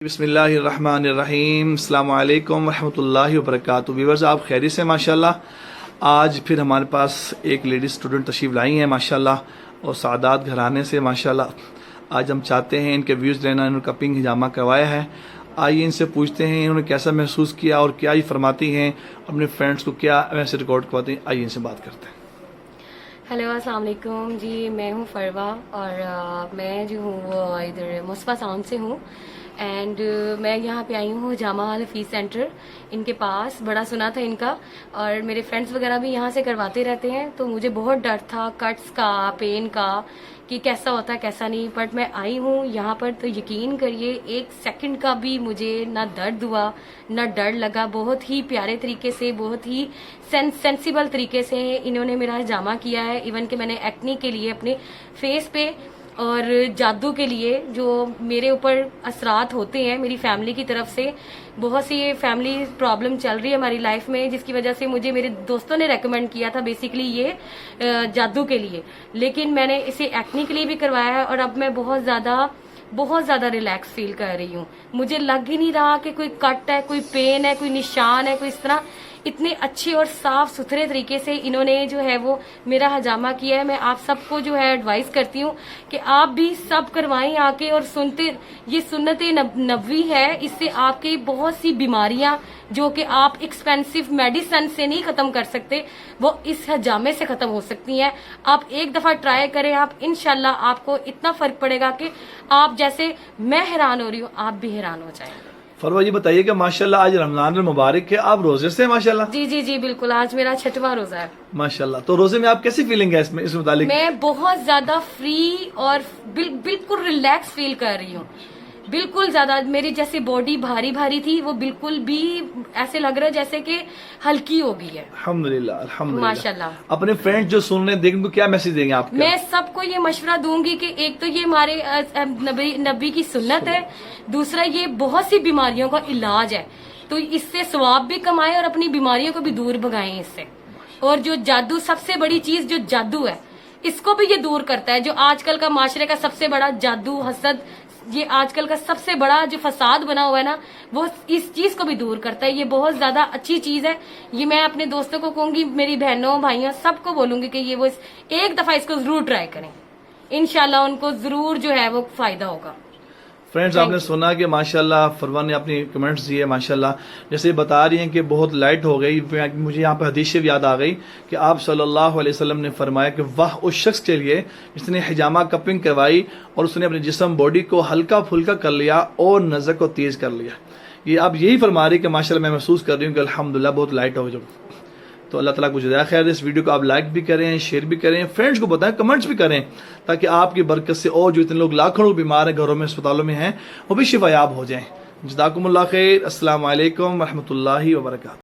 بسم اللہ الرحمن الرحیم، السلام علیکم ورحمۃ اللہ وبرکاتہ۔ ویورز، آپ خیریت سے؟ ماشاءاللہ آج پھر ہمارے پاس ایک لیڈی اسٹوڈنٹ تشریف لائی ہیں ماشاءاللہ، اور سعادات گھرانے سے ماشاءاللہ۔ آج ہم چاہتے ہیں ان کے ویوز لینا، انہوں نے کپنگ ہجامہ کروایا ہے۔ آئیے ان سے پوچھتے ہیں انہوں نے کیسا محسوس کیا اور کیا یہ فرماتی ہیں، اپنے فرینڈس کو کیا ویسے ریکارڈ کرواتے ہیں۔ آئیے ان سے بات کرتے ہیں۔ ہیلو، السلام علیکم جی، میں ہوں فروا اور میں جو ہوں وہ ادھر مصطفیٰ ساؤنڈ سے ہوں، اینڈ میں یہاں پہ آئی ہوں جامع حفیظ سینٹر ان کے پاس۔ بڑا سنا تھا ان کا، اور میرے فرینڈس وغیرہ بھی یہاں سے کرواتے رہتے ہیں، تو مجھے بہت ڈر تھا کٹس کا، پین کا، کہ کیسا ہوتا ہے کیسا نہیں۔ بٹ میں آئی ہوں یہاں پر تو یقین کریے ایک سیکنڈ کا بھی مجھے نہ درد ہوا نہ ڈر لگا۔ بہت ہی پیارے طریقے سے، بہت ہی سینسیبل طریقے سے انہوں نے میرا ہجامہ کیا ہے۔ ایون کہ میں نے ایکنی کے لیے اپنے فیس پہ اور جادو کے لیے جو میرے اوپر اثرات ہوتے ہیں میری فیملی کی طرف سے، بہت سی فیملی پرابلم چل رہی ہے ہماری لائف میں، جس کی وجہ سے مجھے میرے دوستوں نے ریکمینڈ کیا تھا بیسیکلی یہ جادو کے لیے، لیکن میں نے اسے ایکنی کے لیے بھی کروایا ہے، اور اب میں بہت زیادہ ریلیکس فیل کر رہی ہوں۔ مجھے لگ ہی نہیں رہا کہ کوئی کٹ ہے، کوئی پین ہے، کوئی نشان ہے، کوئی اس طرح۔ اتنے اچھے اور صاف ستھرے طریقے سے انہوں نے جو ہے وہ میرا ہجامہ کیا ہے۔ میں آپ سب کو جو ہے ایڈوائز کرتی ہوں کہ آپ بھی سب کروائیں آ کے، اور سنتے، یہ سنت نبوی ہے، اس سے آپ کی بہت سی بیماریاں جو کہ آپ ایکسپینسو میڈیسن سے نہیں ختم کر سکتے، وہ اس ہجامے سے ختم ہو سکتی ہیں۔ آپ ایک دفعہ ٹرائی کریں، آپ انشاءاللہ آپ کو اتنا فرق پڑے گا کہ آپ جیسے میں حیران ہو رہی ہوں آپ بھی حیران ہو جائیں گے۔ فروا یہ بتائیے کہ ماشاءاللہ آج رمضان المبارک ہے، آپ روزے سے ہیں ماشاءاللہ؟ جی بالکل، آج میرا 6واں روزہ ہے ماشاءاللہ۔ تو روزے میں آپ کیسی فیلنگ ہے اس متعلق؟ میں بہت زیادہ فری اور بالکل ریلیکس فیل کر رہی ہوں۔ بالکل زیادہ میری جیسے باڈی بھاری تھی، وہ بالکل بھی ایسے لگ رہا ہے جیسے کہ ہلکی ہو گئی ہے۔ الحمدللہ الحمدللہ ماشاءاللہ۔ اپنے فرینڈ جو سن رہے ہیں دیکھیں، ان کو کیا میسج دیں گے آپ؟ میں سب کو یہ مشورہ دوں گی کہ ایک تو یہ ہمارے نبی کی سنت ہے، دوسرا یہ بہت سی بیماریوں کا علاج ہے، تو اس سے ثواب بھی کمائیں اور اپنی بیماریوں کو بھی دور بھگائیں اس سے۔ اور جو جادو، سب سے بڑی چیز جو جادو ہے، اس کو بھی یہ دور کرتا ہے۔ جو آج کل کا معاشرے کا سب سے بڑا جادو، حسد، یہ آج کل کا سب سے بڑا جو فساد بنا ہوا ہے نا، وہ اس چیز کو بھی دور کرتا ہے۔ یہ بہت زیادہ اچھی چیز ہے۔ یہ میں اپنے دوستوں کو کہوں گی، میری بہنوں بھائیوں سب کو بولوں گی کہ یہ وہ ایک دفعہ اس کو ضرور ٹرائی کریں، انشاءاللہ ان کو ضرور جو ہے وہ فائدہ ہوگا۔ فرینڈز، آپ نے سنا کہ ماشاءاللہ فروا نے اپنی کمنٹس دیے ماشاءاللہ، جیسے بتا رہی ہیں کہ بہت لائٹ ہو گئی۔ مجھے یہاں پہ حدیث شریف یاد آ گئی کہ آپ صلی اللہ علیہ وسلم نے فرمایا کہ واہ اس شخص کے لیے جس نے حجامہ کپنگ کروائی اور اس نے اپنے جسم باڈی کو ہلکا پھلکا کر لیا اور نظر کو تیز کر لیا۔ یہ آپ یہی فرما رہی کہ ماشاءاللہ میں محسوس کر رہی ہوں کہ الحمدللہ بہت لائٹ ہو گئی۔ تو اللہ تعالیٰ کو جزائے خیر۔ اس ویڈیو کو آپ لائک بھی کریں، شیئر بھی کریں، فرینڈز کو بتائیں، کمنٹس بھی کریں، تاکہ آپ کی برکت سے اور جو اتنے لوگ لاکھوں لوگ بیمار ہیں، گھروں میں، اسپتالوں میں ہیں، وہ بھی شفا یاب ہو جائیں۔ جزاکم اللہ خیر۔ السلام علیکم ورحمۃ اللہ وبرکاتہ۔